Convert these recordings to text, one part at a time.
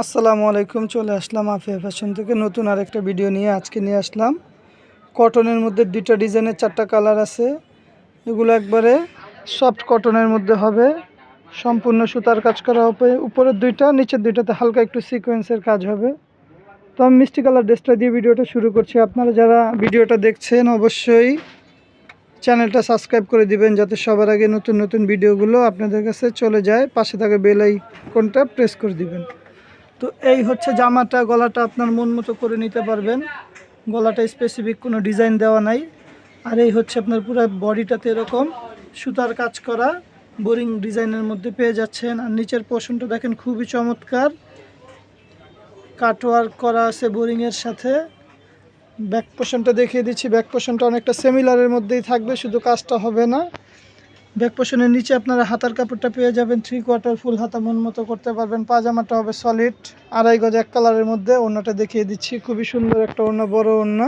আসসালামু আলাইকুম। চলে আসলাম আফিয়া ফ্যাশন থেকে নতুন আরেকটা ভিডিও নিয়ে। আজকে নিয়ে আসলাম কটনের মধ্যে দুইটা ডিজাইনের চারটা কালার আছে। এগুলো একবারে সফট কটনের মধ্যে হবে, সম্পূর্ণ সুতার কাজ করা হবে। উপরের দুইটা, নিচের দুইটাতে হালকা একটু সিকোয়েন্সের কাজ হবে। তো আমি মিষ্টি কালার ড্রেসটা দিয়ে ভিডিওটা শুরু করছি। আপনারা যারা ভিডিওটা দেখছেন অবশ্যই চ্যানেলটা সাবস্ক্রাইব করে দিবেন, যাতে সবার আগে নতুন নতুন ভিডিওগুলো আপনাদের কাছে চলে যায়। পাশে থাকা বেল আইকনটা প্রেস করে দিবেন। তো এই হচ্ছে জামাটা। গলাটা আপনার মন মতো করে নিতে পারবেন, গলাটা স্পেসিফিক কোনো ডিজাইন দেওয়া নাই। আর এই হচ্ছে আপনার পুরো বডিটাতে এরকম সুতার কাজ করা বোরিং ডিজাইনের মধ্যে পেয়ে যাচ্ছেন। আর নিচের পোর্শনটা দেখেন খুবই চমৎকার, কাটওয়ার্ক করা আছে বোরিংয়ের সাথে। ব্যাক পোর্শনটা দেখিয়ে দিচ্ছি। ব্যাক পোর্শনটা অনেকটা সিমিলারের মধ্যেই থাকবে, শুধু কাজটা হবে না। ব্যাক পোর্শনের নিচে আপনারা হাতার কাপড়টা পেয়ে যাবেন 3/4 ফুল হাতা মন মতো করতে পারবেন। পাজামাটা হবে সলিড 2.5 গজ এক কালারের মধ্যে। ওড়নাটা দেখিয়ে দিচ্ছি, খুবই সুন্দর একটা ওড়না, বড় ওড়না।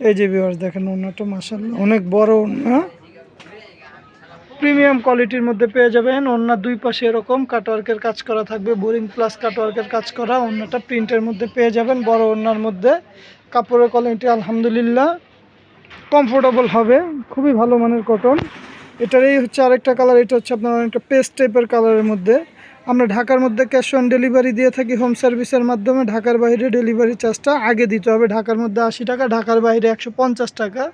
এই যে ভিউয়ার্স দেখেন ওড়নাটা মাশাআল্লাহ অনেক বড় ওড়না, প্রিমিয়াম কোয়ালিটির মধ্যে পেয়ে যাবেন। ওড়নার দুই পাশে এরকম কাটওয়ার্কের কাজ করা থাকবে, বোরিং প্লাস কাটওয়ার্কের কাজ করা। ওড়নাটা প্রিন্টের মধ্যে পেয়ে যাবেন, বড় ওড়নার মধ্যে। কাপড়ের কোয়ালিটি আলহামদুলিল্লাহ কমফোর্টেবল হবে, খুবই ভালো মানের কটন। এটারই হচ্ছে আরেকটা কালার, এটা হচ্ছে আপনার অনেকটা পেস্ট টাইপের কালারের মধ্যে। আমরা ঢাকার মধ্যে ক্যাশ অন ডেলিভারি দিয়ে থাকি হোম সার্ভিসের মাধ্যমে। ঢাকার বাইরে ডেলিভারি চার্জটা আগে দিতে হবে। ঢাকার মধ্যে 80 টাকা, ঢাকার বাইরে 150 টাকা।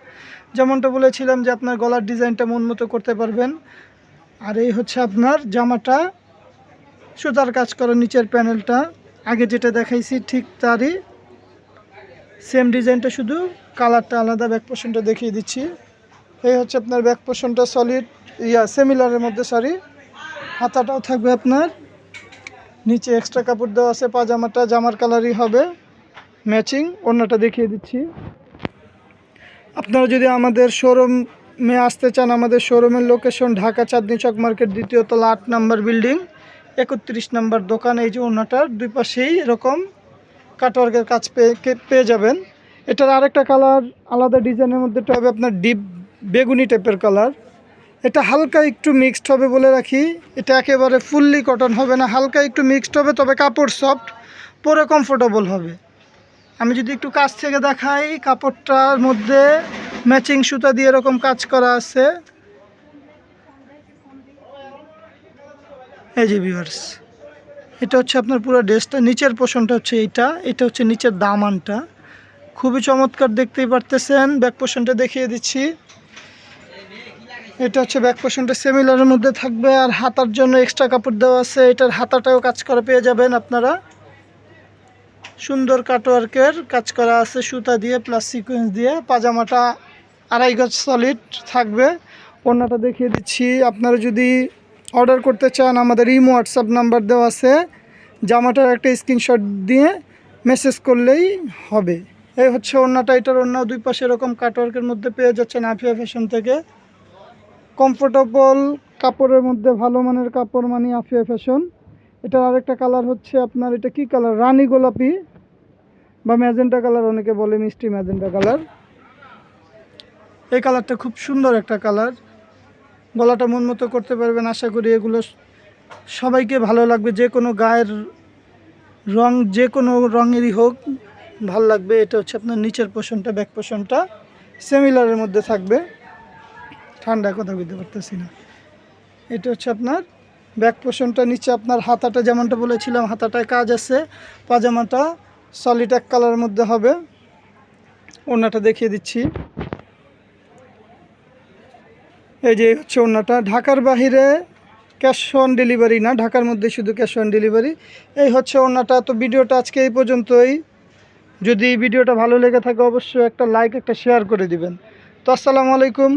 যেমনটা বলেছিলাম যে আপনার গলার ডিজাইনটা মন মতো করতে পারবেন। আর এই হচ্ছে আপনার জামাটা, সুতার কাজ করা নিচের প্যানেলটা। আগে যেটা দেখাইছি ঠিক তারই সেম ডিজাইনটা, শুধু কালারটা আলাদা। ব্যাক পোর্শনটা দেখিয়ে দিচ্ছি। এই হচ্ছে আপনার ব্যাক পোর্শনটা সলিড সিমিলারের মধ্যে, হাতাটাও থাকবে আপনার নিচে এক্সট্রা কাপড় দেওয়া আছে। পাজামাটা জামার কালারই হবে ম্যাচিং। ওড়নাটা দেখিয়ে দিচ্ছি। আপনারা যদি আমাদের শোরুমে আসতে চান, আমাদের শোরুমের লোকেশন ঢাকা চাঁদনী চক মার্কেট, 2য় তলা, 8 নম্বর বিল্ডিং, 31 নম্বর দোকান। এই যে ওড়নাটার দুই পাশেই এরকম কাটওয়ার্কের কাজ পেয়ে যাবেন। এটার আরেকটা কালার আলাদা ডিজাইনের মধ্যে হবে আপনার ডিপ বেগুনি টাইপের কালার। এটা হালকা একটু মিক্সড হবে বলে রাখি, এটা একেবারে ফুললি কটন হবে না, হালকা একটু মিক্সড হবে। তবে কাপড় সফট, পরে কমফোর্টেবল হবে। আমি যদি একটু কাছ থেকে দেখাই, কাপড়টার মধ্যে ম্যাচিং সুতা দিয়ে এরকম কাজ করা আছে। এই যে ভিউয়ার্স, এটা হচ্ছে আপনার পুরো ড্রেসটা। নিচের পোর্শনটা হচ্ছে এটা হচ্ছে নিচের দামানটা, খুবই চমৎকার, দেখতেই পারতেছেন। ব্যাক পোর্শনটা দেখিয়ে দিচ্ছি। এটা হচ্ছে ব্যাক পোর্শনটা সিমিলারের মধ্যে থাকবে। আর হাতার জন্য এক্সট্রা কাপড় দেওয়া আছে, এটার হাতাটাও কাজ করা পেয়ে যাবেন আপনারা। সুন্দর কাটওয়ার্কের কাজ করা আছে সুতা দিয়ে প্লাস সিকোয়েন্স দিয়ে। পাজামাটা 2.5 গজ সলিড থাকবে। ওড়নাটা দেখিয়ে দিচ্ছি। আপনারা যদি অর্ডার করতে চান, আমাদের ইমো হোয়াটসঅ্যাপ নাম্বার দেওয়া আছে, জামাটার একটা স্ক্রিনশট দিয়ে মেসেজ করলেই হবে। এই হচ্ছে ওড়নাটা। এটার ওড়না দুই পাশে এরকম কাটওয়ার্কের মধ্যে পেয়ে যাচ্ছেন আফিয়া ফ্যাশন থেকে। কমফোর্টেবল কাপড়ের মধ্যে ভালো মানের কাপড় মানে আফিয়া ফ্যাশন। এটার আরেকটা কালার হচ্ছে আপনার, এটা কি কালার, রানী গোলাপি বা ম্যাজেন্টা কালার, অনেকে বলে মিষ্টি ম্যাজেন্টা কালার। এই কালারটা খুব সুন্দর একটা কালার, গলাটা মন মতো করতে পারবেন। আশা করি এগুলো সবাইকে ভালো লাগবে, যে কোনো গায়ের রং, যে কোনো রঙেরই হোক ভালো লাগবে। এটা হচ্ছে আপনার নিচের পোর্শনটা, ব্যাক পোর্শনটা সিমিলারের মধ্যে থাকবে। ঠান্ডায় কথা বলতে পারতেছি না। এটা হচ্ছে আপনার ব্যাক পোর্শনটা। নিচে আপনার হাতাটা যেমনটা বলেছিলাম, হাতাটায় কাজ আছে। পাজামাটা সলিড এক কালারের মধ্যে হবে। ওড়নাটা দেখিয়ে দিচ্ছি। এই যে হচ্ছে ওড়নাটা। ঢাকার বাহিরে ক্যাশ অন ডেলিভারি না, ঢাকার মধ্যে শুধু ক্যাশ অন ডেলিভারি। এই হচ্ছে ওড়নাটা। তো ভিডিওটা আজকে এই পর্যন্তই। যদি ভিডিওটা ভালো লেগে থাকে অবশ্যই একটা লাইক, একটা শেয়ার করে দিবেন। তো আসসালামু আলাইকুম।